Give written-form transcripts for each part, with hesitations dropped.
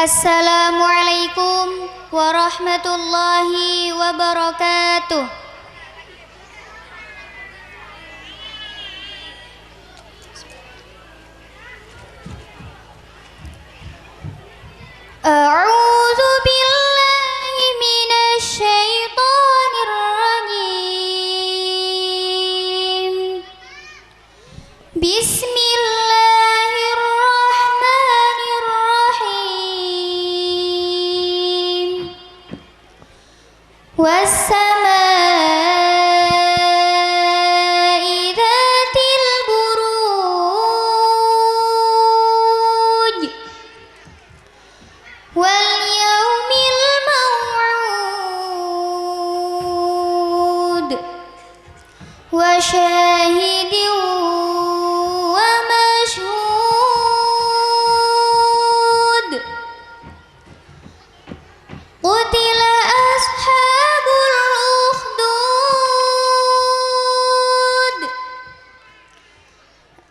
Assalamualaikum warahmatullahi wabarakatuh. A'udzu billahi minasy syaithanir rajim. Bismillahirrahmanirrahim. Was-samaa'i dzatil buruj wal yaumil maw'ud wa syahidin wa mashhud. Qutila ashabul ukhdud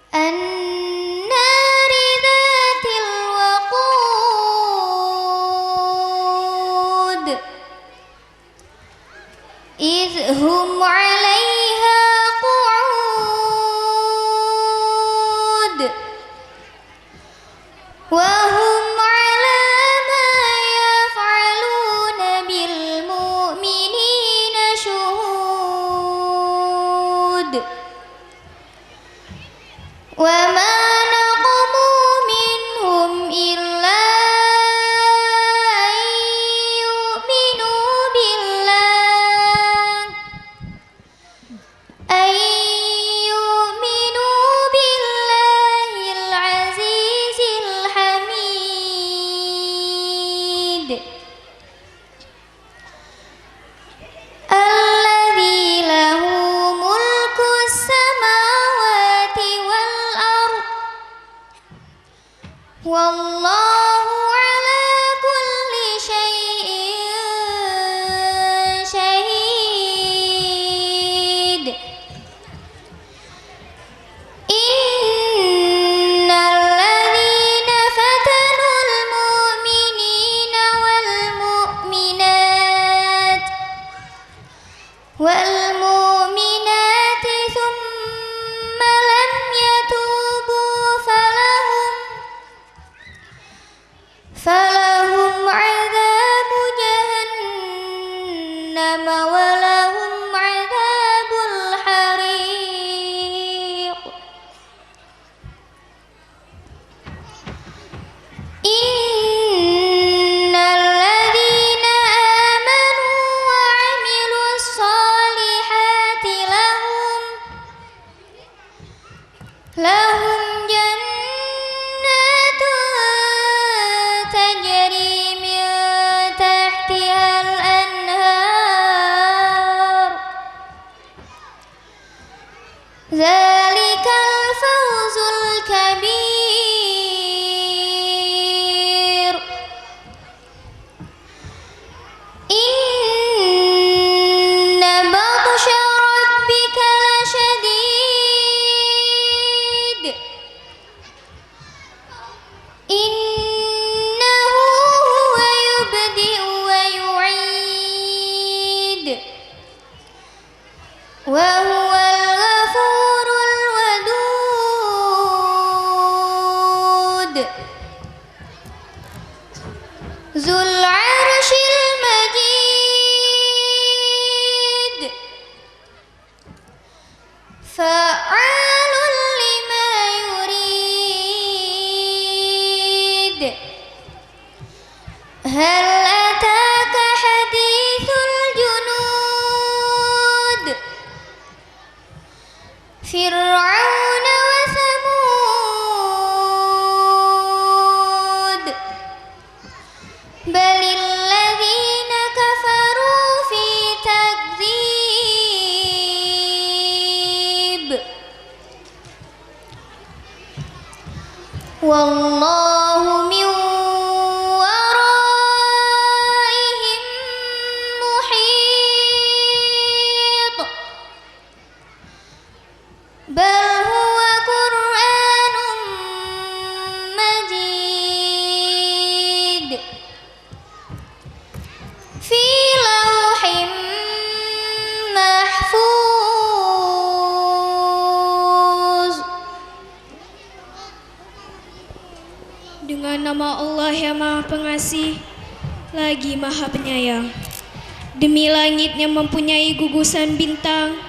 an-nari dzatil waqud idh hum 'alaiha qu'ud wa hum 'ala ma yaf'aluna bil mu'minina syuhud. Wa ma naqamu minhum illa an yu'minu billah billahil azizil hamid alladzi lahu mulkus samawati wal ard wallahu ala kulli syai'in syahid. Innal ladzina fatanul mu'minina wal mu'minat wal mu'minati thumma lam yatubu falahum 'adzabu jahannam wa lahum 'adzabul hariq. Innal ladzina amanu wa 'amilus solihati lahum jannatun tajri min tahtihal anhar. Dzalikal fawzul kabir. Inna batsha rabbika lasyadid. Innahu huwa yubdi'u wa yu'id wa huwal ghafurul wadud Zul 'arsyil majid fa'alun lima yurid. Hal ataka hadithul junud Fir'auna wa Thamud balil ladzina kafaru fi takdzib. Wallahu min waraihim Dengan nama Allah yang Maha Pengasih, lagi Maha Penyayang. Demi langit yang mempunyai gugusan bintang,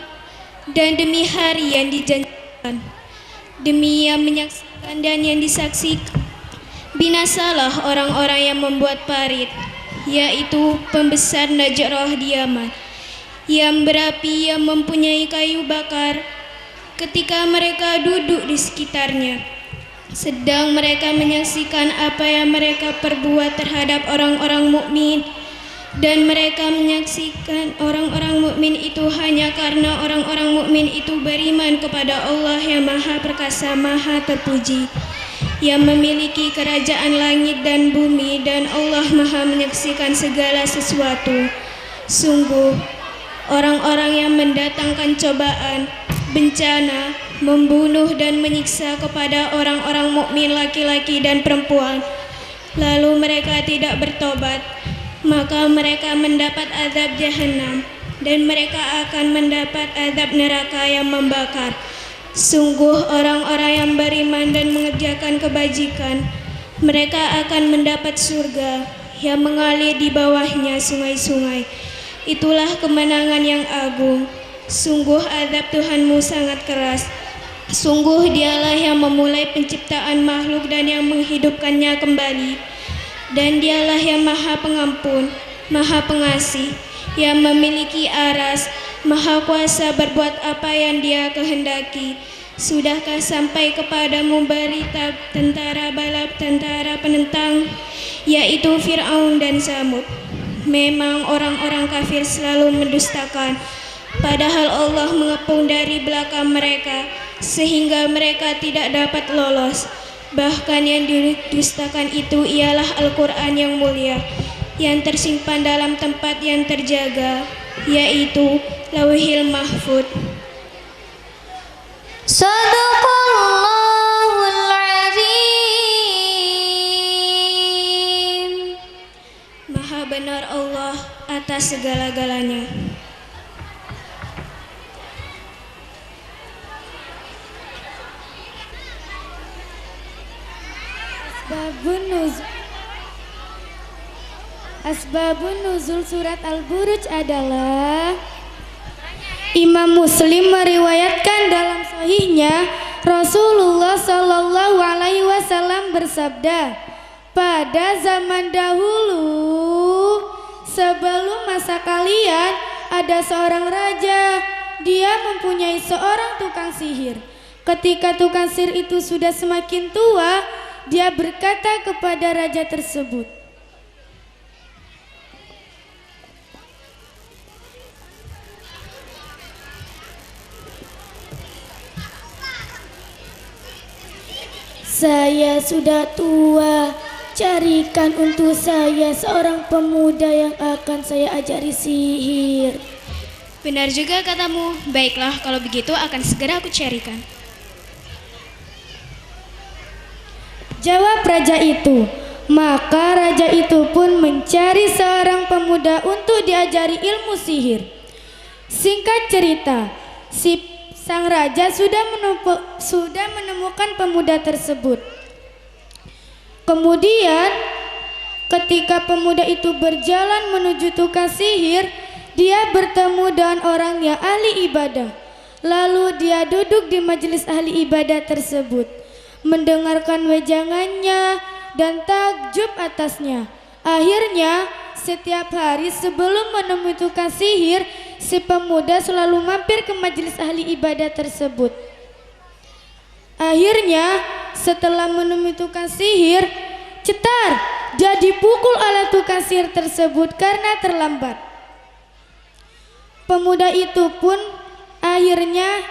dan demi hari yang dijanjikan, demi yang menyaksikan dan yang disaksikan, binasalah orang-orang yang membuat parit, yaitu pembesar Najrah di Yaman, yang berapi yang mempunyai kayu bakar ketika mereka duduk di sekitarnya, sedang mereka menyaksikan apa yang mereka perbuat terhadap orang-orang mukmin, dan mereka menyaksikan orang-orang mukmin itu hanya karena orang-orang mukmin itu beriman kepada Allah yang Maha Perkasa, Maha Terpuji, yang memiliki kerajaan langit dan bumi, dan Allah Maha menyaksikan segala sesuatu. Sungguh, orang-orang yang mendatangkan cobaan, bencana, membunuh dan menyiksa kepada orang-orang mukmin laki-laki dan perempuan, lalu mereka tidak bertobat, maka mereka mendapat azab jahanam, dan mereka akan mendapat azab neraka yang membakar. Sungguh orang-orang yang beriman dan mengerjakan kebajikan, mereka akan mendapat surga yang mengalir di bawahnya sungai-sungai. Itulah kemenangan yang agung. Sungguh azab Tuhanmu sangat keras. Sungguh Dialah yang memulai penciptaan makhluk dan yang menghidupkannya kembali. Dan Dialah yang Maha Pengampun, Maha Pengasih, yang memiliki aras, Maha Kuasa berbuat apa yang Dia kehendaki. Sudahkah sampai kepadamu berita tentara balap tentara penentang, yaitu Fir'aun dan Samud? Memang orang-orang kafir selalu mendustakan, padahal Allah mengepung dari belakang mereka, sehingga mereka tidak dapat lolos. Bahkan yang didustakan itu ialah Al-Quran yang mulia, yang tersimpan dalam tempat yang terjaga, yaitu Lauhil Mahfud. Sadaqallahul Azim. Maha benar Allah atas segala-galanya. Asbabun nuzul surat Al-Buruj adalah Imam Muslim meriwayatkan dalam sahihnya Rasulullah Shallallahu Alaihi Wasallam bersabda, pada zaman dahulu sebelum masa kalian ada seorang raja, dia mempunyai seorang tukang sihir. Ketika tukang sihir itu sudah semakin tua, dia berkata kepada raja tersebut, saya sudah tua, carikan untuk saya seorang pemuda yang akan saya ajari sihir. Benar juga katamu. Baiklah, kalau begitu akan segera aku carikan. Jawab raja itu. Maka raja itu pun mencari seorang pemuda untuk diajari ilmu sihir. Singkat cerita, sang raja sudah menemukan pemuda tersebut. Kemudian ketika pemuda itu berjalan menuju tukang sihir, dia bertemu dengan orang yang ahli ibadah. Lalu dia duduk di majelis ahli ibadah tersebut, mendengarkan wejangannya dan takjub atasnya. Akhirnya setiap hari sebelum menemui tukang sihir, si pemuda selalu mampir ke majelis ahli ibadah tersebut. Akhirnya setelah menemui tukang sihir, cetar, dia dipukul oleh tukang sihir tersebut karena terlambat. Pemuda itu pun akhirnya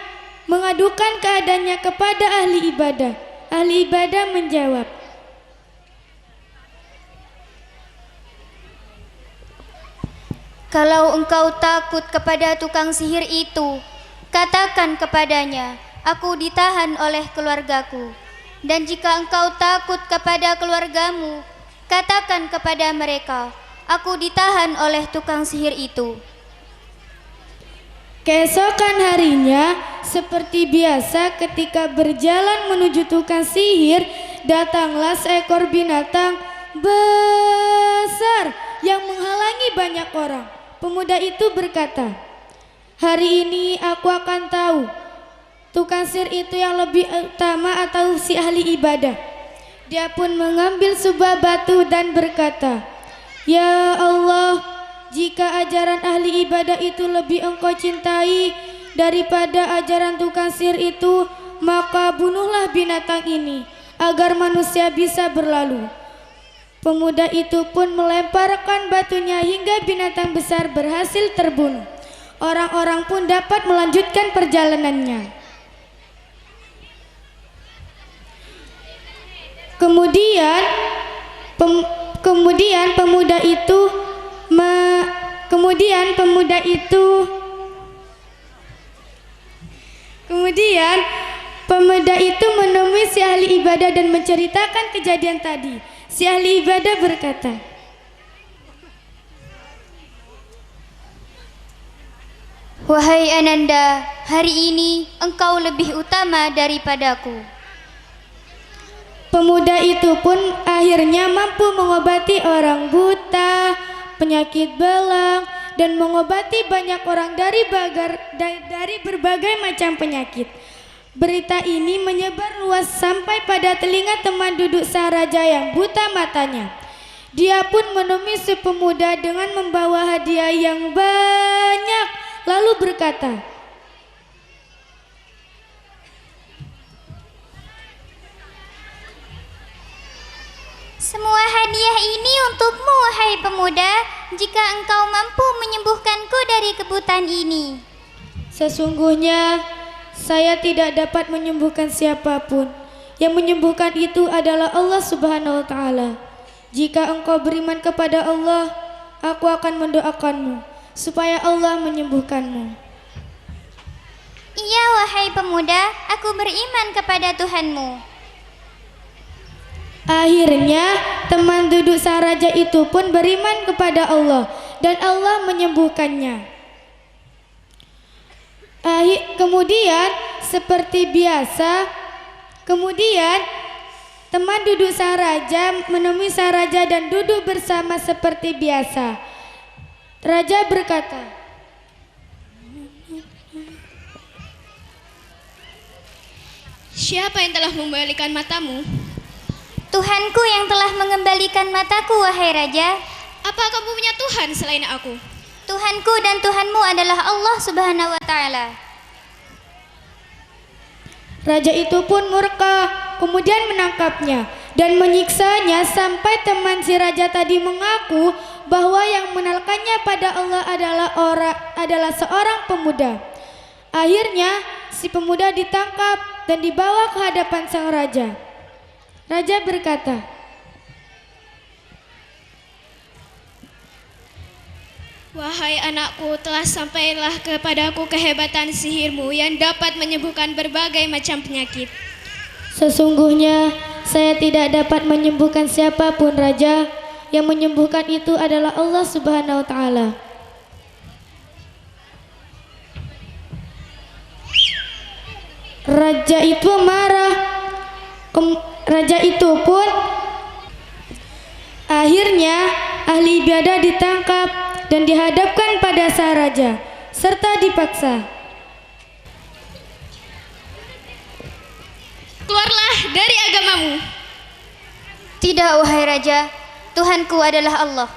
mengadukan keadaannya kepada ahli ibadah. Ahli ibadah menjawab, Kalau engkau takut kepada tukang sihir itu, katakan kepadanya, aku ditahan oleh keluargaku. Dan jika engkau takut kepada keluargamu, katakan kepada mereka, aku ditahan oleh tukang sihir itu. Keesokan harinya, seperti biasa ketika berjalan menuju tukang sihir, datanglah seekor binatang besar yang menghalangi banyak orang. Pemuda itu berkata, "Hari ini aku akan tahu tukang sihir itu yang lebih utama atau si ahli ibadah." Dia pun mengambil sebuah batu dan berkata, "Ya Allah, jika ajaran ahli ibadah itu lebih engkau cintai daripada ajaran tukang sihir itu, maka bunuhlah binatang ini agar manusia bisa berlalu." Pemuda itu pun melemparkan batunya hingga binatang besar berhasil terbunuh. Orang-orang pun dapat melanjutkan perjalanannya. Kemudian pemuda itu menemui si ahli ibadah dan menceritakan kejadian tadi. Si ahli ibadah berkata, "Wahai Ananda, hari ini engkau lebih utama daripadaku." Pemuda itu pun akhirnya mampu mengobati orang buta, penyakit belang, dan mengobati banyak orang dari berbagai macam penyakit. Berita ini menyebar luas sampai pada telinga teman duduk sang raja yang buta matanya. Dia pun menemui si pemuda dengan membawa hadiah yang banyak, lalu berkata, "Semua hadiah ini untukmu, wahai pemuda, jika engkau mampu menyembuhkanku dari kebutaan ini." "Sesungguhnya saya tidak dapat menyembuhkan siapapun. Yang menyembuhkan itu adalah Allah Subhanahu wa Ta'ala. Jika engkau beriman kepada Allah, aku akan mendoakanmu supaya Allah menyembuhkanmu." "Iya, wahai pemuda, aku beriman kepada Tuhanmu." Akhirnya teman duduk sang raja itu pun beriman kepada Allah dan Allah menyembuhkannya. Kemudian seperti biasa, teman duduk sang raja menemui sang raja dan duduk bersama seperti biasa. Raja berkata, "Siapa yang telah membalikan matamu?" "Tuhanku yang telah mengembalikan mataku, wahai raja." "Apa kamu punya Tuhan selain aku?" "Tuhanku dan Tuhanmu adalah Allah Subhanahu wa Ta'ala." Raja itu pun murka, kemudian menangkapnya dan menyiksanya sampai teman si raja tadi mengaku bahwa yang menalkannya pada Allah adalah seorang pemuda. Akhirnya si pemuda ditangkap dan dibawa ke hadapan sang raja. Raja berkata, "Wahai anakku, telah sampailah kepadaku kehebatan sihirmu yang dapat menyembuhkan berbagai macam penyakit." "Sesungguhnya saya tidak dapat menyembuhkan siapapun, Raja. Yang menyembuhkan itu adalah Allah Subhanahu wa Ta'ala." Raja itu marah. Raja itu pun akhirnya ahli ibadah ditangkap dan dihadapkan pada sang raja serta dipaksa. "Keluarlah dari agamamu." "Tidak, wahai raja, Tuhanku adalah Allah."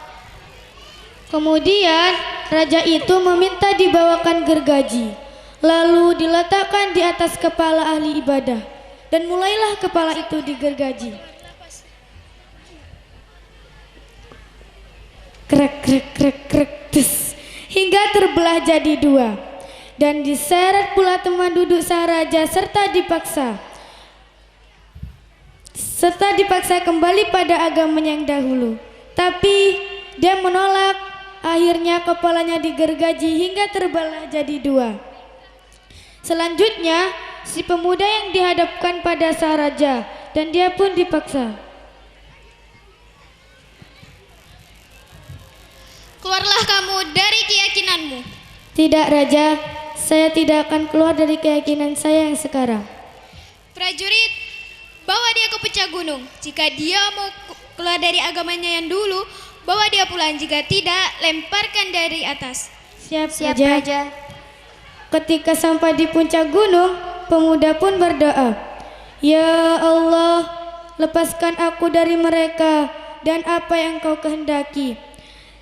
Kemudian raja itu meminta dibawakan gergaji, lalu diletakkan di atas kepala ahli ibadah, dan mulailah kepala itu digergaji. Krek krek krek krek tes, hingga terbelah jadi dua, dan diseret pula teman duduk sang raja serta dipaksa kembali pada agama yang dahulu. Tapi dia menolak. Akhirnya kepalanya digergaji hingga terbelah jadi dua. Selanjutnya si pemuda yang dihadapkan pada sang raja dan dia pun dipaksa. "Keluarlah kamu dari keyakinanmu." "Tidak, Raja, saya tidak akan keluar dari keyakinan saya yang sekarang. Prajurit, bawa dia ke puncak gunung. Jika dia mau keluar dari agamanya yang dulu, bawa dia pulang. Jika tidak, lemparkan dari atas. Siap, Siap, Raja. Raja. Ketika sampai di puncak gunung, pemuda pun berdoa, "Ya Allah, lepaskan aku dari mereka dan apa yang Kau kehendaki."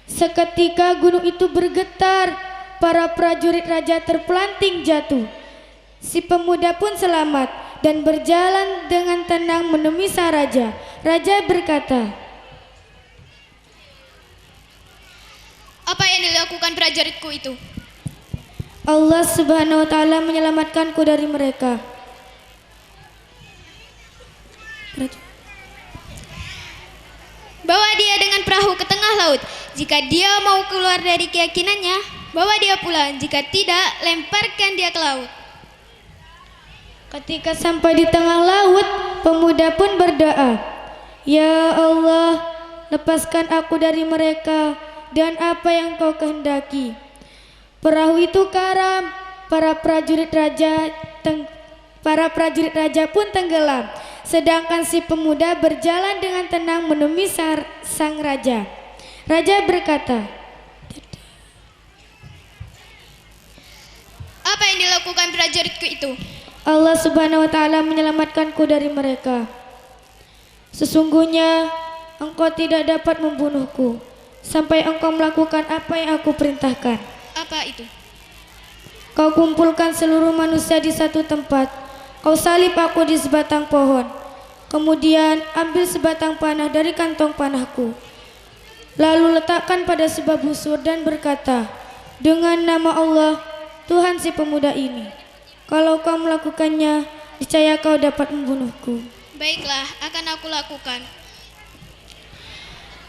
Seketika gunung itu bergetar, para prajurit raja terpelanting jatuh. Si pemuda pun selamat dan berjalan dengan tenang menemui sang raja. Raja berkata, Apa yang dilakukan prajuritku itu? Allah Subhanahu wa Ta'ala menyelamatkanku dari mereka. Bawa dia dengan perahu ke tengah laut. Jika dia mau keluar dari keyakinannya, bawa dia pulang. Jika tidak, lemparkan dia ke laut. Ketika sampai di tengah laut, pemuda pun berdoa, "Ya Allah, lepaskan aku dari mereka dan apa yang Kau kehendaki." Perahu itu karam, para prajurit raja pun tenggelam, sedangkan si pemuda berjalan dengan tenang menemui sang raja. Raja berkata, Apa yang dilakukan prajuritku itu? Allah Subhanahu wa Ta'ala menyelamatkanku dari mereka. Sesungguhnya engkau tidak dapat membunuhku sampai engkau melakukan apa yang aku perintahkan. Apa itu? Kau kumpulkan seluruh manusia di satu tempat. Kau salib aku di sebatang pohon. Kemudian ambil sebatang panah dari kantong panahku. Lalu letakkan pada sebuah busur dan berkata, "Dengan nama Allah, Tuhan si pemuda ini. Kalau kau melakukannya, niscaya kau dapat membunuhku." Baiklah, akan aku lakukan.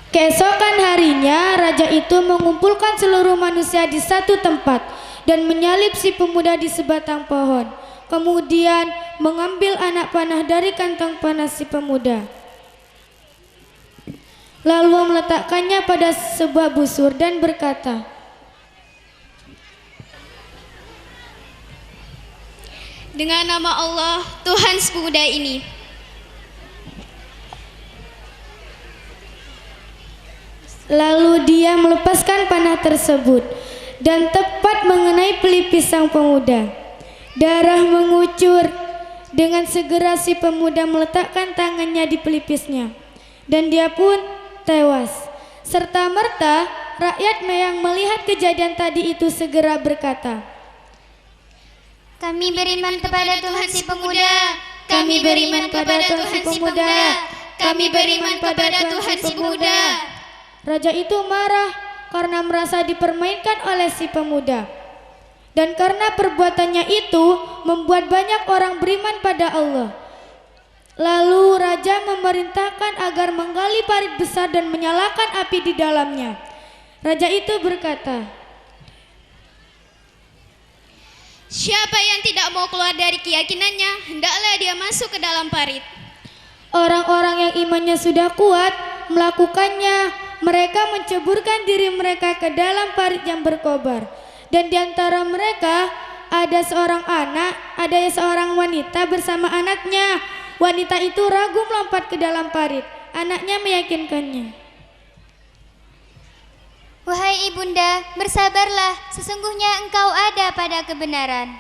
Keesokan harinya, raja itu mengumpulkan seluruh manusia di satu tempat dan menyalib si pemuda di sebatang pohon. Kemudian mengambil anak panah dari kantong panah si pemuda, lalu meletakkannya pada sebuah busur dan berkata, Dengan nama Allah, Tuhan si pemuda ini. Lalu dia melepaskan panah tersebut dan tepat mengenai pelipis sang pemuda. Darah mengucur. Dengan segera si pemuda meletakkan tangannya di pelipisnya dan dia pun tewas. Serta merta rakyat yang melihat kejadian tadi itu segera berkata, Kami beriman kepada Tuhan si pemuda. "Kami beriman kepada Tuhan si pemuda. Kami beriman kepada Tuhan si pemuda." Raja itu marah karena merasa dipermainkan oleh si pemuda. Dan karena perbuatannya itu membuat banyak orang beriman pada Allah. Lalu raja memerintahkan agar menggali parit besar dan menyalakan api di dalamnya. Raja itu berkata, Siapa yang tidak mau keluar dari keyakinannya, hendaklah dia masuk ke dalam parit. orang-orang yang imannya sudah kuat melakukannya. Mereka menceburkan diri mereka ke dalam parit yang berkobar. Dan di antara mereka ada seorang wanita bersama anaknya. Wanita itu ragu melompat ke dalam parit. Anaknya meyakinkannya. Wahai ibunda, bersabarlah, sesungguhnya engkau ada pada kebenaran.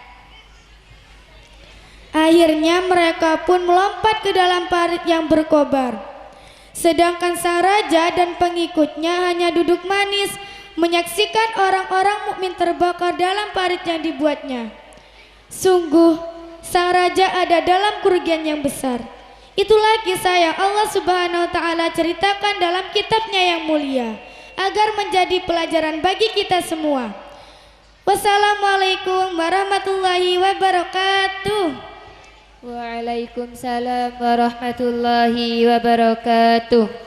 Akhirnya mereka pun melompat ke dalam parit yang berkobar. Sedangkan sang raja dan pengikutnya hanya duduk manis menyaksikan orang-orang mukmin terbakar dalam parit yang dibuatnya. Sungguh sang raja ada dalam kerugian yang besar. Itulah kisah yang Allah Subhanahu wa Ta'ala ceritakan dalam kitabnya yang mulia agar menjadi pelajaran bagi kita semua. Wassalamualaikum warahmatullahi wabarakatuh. Waalaikumsalam warahmatullahi wabarakatuh.